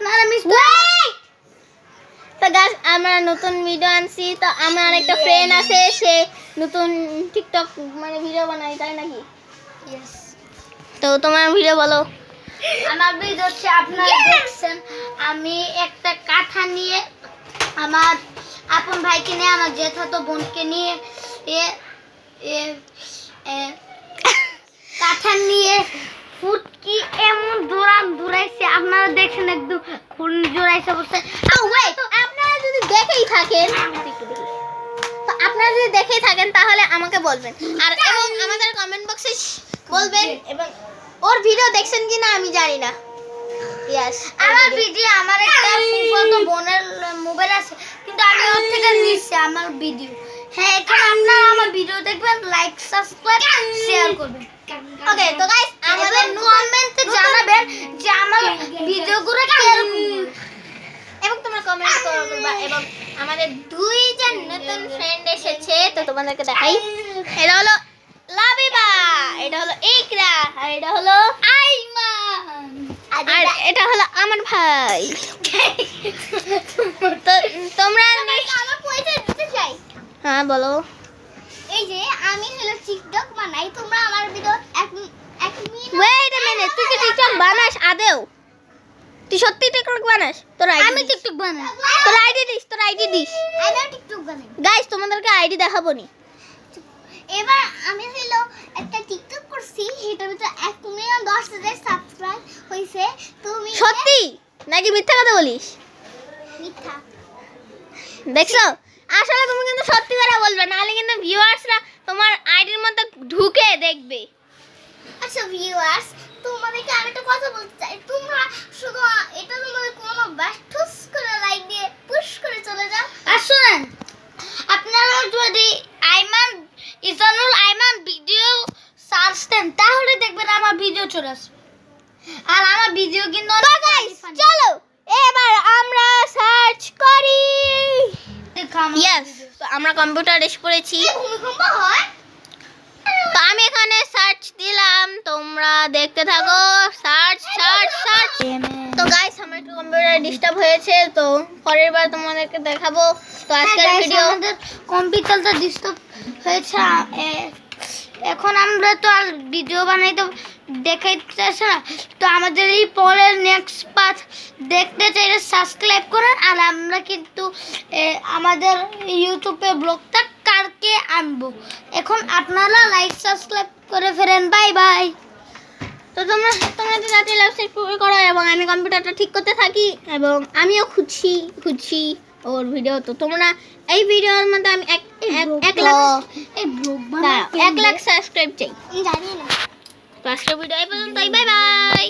আপনারা মিস তো গাইস আমরা নতুন ভিডিও আনছি তো আমার একটা ফ্রেন্ড আছে সে নতুন টিকটক মানে ভিডিও বানায় তাই নাকি ইয়েস তো তোমার ভিডিও বলো আমার ভিডিও হচ্ছে আপনারা দেখছেন আমি একটা কাঁথা নিয়ে আমার আপন ভাইকে নিয়ে আমার জেঠাতো বোনকে নিয়ে কাঁথা নিয়ে ফুটকি এমন দৌড়াইছে আপনারা দেখছেন একদম খুন জোড়াইছে বলছে তো আপনারা যদি দেখেই থাকেন তো আপনারা যদি দেখেই থাকেন তাহলে আমাকে বলবেন আর এবং আমাদের কমেন্ট বক্সে বলবেন এবং ওর ভিডিও দেখছেন কিনা আমি জানি না ইয়েস আমার ভিডিও আমার একটা ফুফাতো বোনের মোবাইল আছে কিন্তু আমি ওর থেকে নিচ্ছি আমার ভিডিও হ্যাঁ এখন আপনারা আমার ভিডিও দেখবেন লাইক সাবস্ক্রাইব শেয়ার করবেন ওকে তো গাইস আমাদের কমেন্টে জানাবেন যে আমার ভিডিওগুলো কিরকম এবং তোমরা কমেন্ট করবা এবং আমাদের দুইজন নতুন ফ্রেন্ড এসেছে তো তোমাদেরকে দেখাই এটা হলো লাবিবা এটা হলো ইকরা আর এটা হলো আইমান আর এটা হলো আমার ভাই তো তোমরা আমার পয়সা দিতে চাই হ্যাঁ বলো এই যে আমি হলো টিকটক বানাই তোমরা আমার ভিডিও এক মিনিট ওয়েট আ মিনিট তুই কি টিকটক বানাস আদেও তুই সত্যি টিকটক বানাস তোর আইডি আমি টিকটক বানাই তোর আইডি দিস আমি টিকটক বানাই গাইস তোমাদেরকে আইডি দেখাবো নি এবার আমি হলো একটা টিকটক করছি এটার ভিতরে 1,10,000 সাবস্ক্রাইব হইছে তুমি সত্যি নাকি মিথ্যা কথা বলিস মিথ্যা দেখছো আসলে তুমি কিন্তু সত্যি কথা বলবে নাহলে কিন্তু ভিউয়ার্সরা তোমার আইডির মধ্যে ঢুকে দেখবে আচ্ছা ভিউয়ার্স তোমাদেরকে আমি একটা কথা বলতে চাই তোমরা শুধু এটা তোমাদের কোনো ব্যাঠুস করে লাইক দিয়ে পুশ করে চলে যাও আর শুনেন আপনারা যদি ইজানুল আইমান ভিডিও সার্চ দেন তাহলে দেখবেন আমার ভিডিও চলে আসবে আর আমার ভিডিও কিন্তু তো গাইস চলো এবার আমরা সার্চ করি ইয়েস তো আমরা কম্পিউটার এসে পড়েছি ভূমিকম্প হয় তো আমি এখানে সার্চ দিলাম তোমরা দেখতে থাকো সার্চ তো গাইস আমার একটু কম্পিউটার ডিস্টার্ব হয়েছে তো পরের বার তোমাদেরকে দেখাবো তো আজকের ভিডিও আমাদের কম্পিউটারটা ডিস্টার্ব হয়েছে এখন আমরা তো আর ভিডিও বানাইতে দেখাইতেছে না তো আমাদের এই পরের নেক্সট পার্ট দেখতে চাইলে সাবস্ক্রাইব করেন আর আমরা কিন্তু আমাদের ইউটিউবে ব্লগটা কালকে আনবো এখন আপনারা লাইক সাবস্ক্রাইব করে ফেরেন বাই বাই তো তোমরা তো যাতে লাইভ করো এবং আমি কম্পিউটারটা ঠিক করতে থাকি এবং আমিও খুঁজছি ওর ভিডিও তো তোমরা এই ভিডিওর মধ্যে আমি 1 লাখ সাবস্ক্রাইব চাই জানি না তো আজকের ভিডিও এই পর্যন্তই বাই বাই